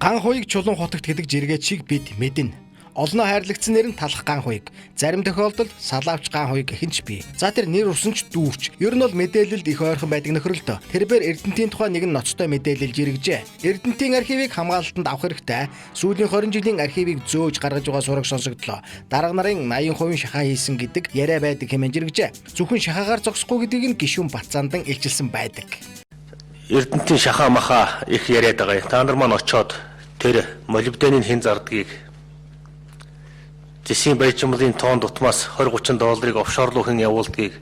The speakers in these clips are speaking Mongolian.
Ган хуйг чулуун хотогт гэдэг жиргээ чиг бид мэднэ. Олноо хайрлагдсанэр нь талах ган хуйг. Зарим тохиолдолд салаавч ган хуйг гэх нь ч бий. За тэр нэр усанч дүүрч. Ер нь бол мэдээлэлд их ойрхон байдаг нөхрөлтөө. Тэрээр Эрдэнтийн тухай нэгэн ноцтой мэдээлэл жиргэжээ. Эрдэнтийн архивыг хамгаалалтанд авах хэрэгтэй. Сүүлийн 20 жилийн архивыг зөөж гаргаж байгаа сураг сонсогдлоо. Дарга нарын 80% шахаа хийсэн гэдэг яриа байдаг хэмээн жиргэжээ. Зөвхөн шахаагаар зогсохгүй гэдгийг нь гишүүн Батцаандан илчилсэн байдаг. Эрдэнтийн шахаа маха их яриад байгаа. Та нар маань очоод тэр молибденийн хэн зардгийг Зэсийн баяжмлын тоон дутмаас 20-30 долларыг офшор руу хэн явуулдгийг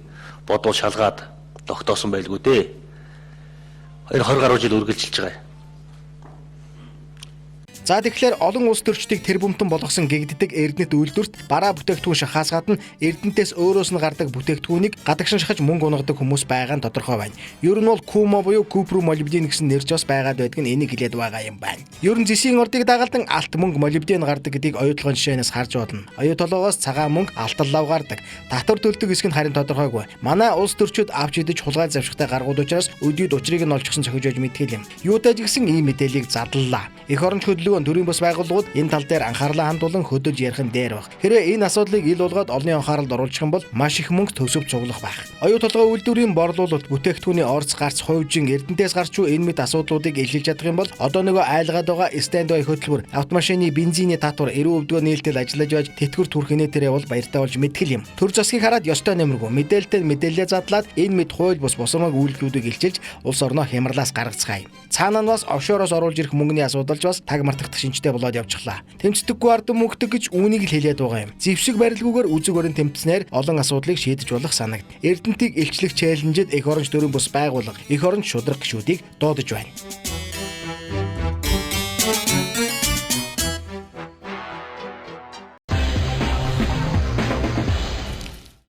бодвол шалгаад тогтоосон байлгүй дээ. 20 гаруй жил үргэлжилж байгаа. За тэгэхээр олон улс төрчдийг тэр бүмтэн болгосон гэгддэг Эрдэнэт үйлдвэрт бараа бүтээгдэхүүн шахаас гадна Эрдэнэтээс өөрөөс нь гардаг бүтээгдэхүүнийг гадагшин шахаж мөнгө унагадаг хүмүүс байгаа нь тодорхой байна. Ер нь бол Кумо буюу Купру молибден гэсэн нэрч бас байгаад байдаг нь энийг хэлээд байгаа юм байна. Ер нь зэсийн ордыг дагалдан алт мөнгө молибден гардаг гэдгийг оюутлогын жишээнээс харж байна. Оюу толгоос цагаан мөнгө алтан лав гардаг. Татвар төлдөг хэсэг нь харин тодорхойгүй. Манай улс төрчид авч идэж хулгай завшигтай гаргууд учраас өдөөд учрыг нь олчихсон цохиж байж мэдхэл юм. Юутай ч гэсэн ийм мэдээллийг задлаа. Эх орон хөдөлгөөн төрийн бас байгууллагууд энэ тал дээр анхаарлаа хандуулан хөдөлж ярих нь дээр баг. Хэрвээ энэ асуудлыг ил болгоод олонний анхааралд оруулах юм бол маш их мөнгө төгсөв цуглах байх. Оюу толгой үйлдвэрийн борлуулалт бүтээгдэхүүний орц гарц хувьжин Эрдэнэтээс гарч буй энэ мэт асуудлуудыг илчилж чадах юм бол одоо нөгөө айлгаад байгаа стендбай хөтөлбөр автомашины бензиний татвар эрүү өвдгөө нээлтэл ажиллаж байж тэтгэр түрх инээдэрээ бол баяртай болж мэдгэл юм. Төр засгийг хараад ёстой нэмэргүй мэдээлэлтэй мэдээлэлээ задлаад энэ мэт хууль бус босромог үйлдэлүүдийг илчилж улс орноо хямралаас гаргацгаая. Цаанаа нь бас офшороос оруулж ирэх мөнгөний асуудал ч бас таг мартагдах шинжтэй болоод явчихлаа. Тэмцдэггүй ардан мөнгөдөг гэж үүнийг л хэлээд байгаа юм. Зэвсэг барилгүйгээр үзэг барин тэмцснээр олон асуудлыг шийдэж болох санагд. Эрдэнтийг илчлэх челленжэд эх оронч төрийн бус байгууллага, эх оронч шудраг гишүүдийг дуудаж байна.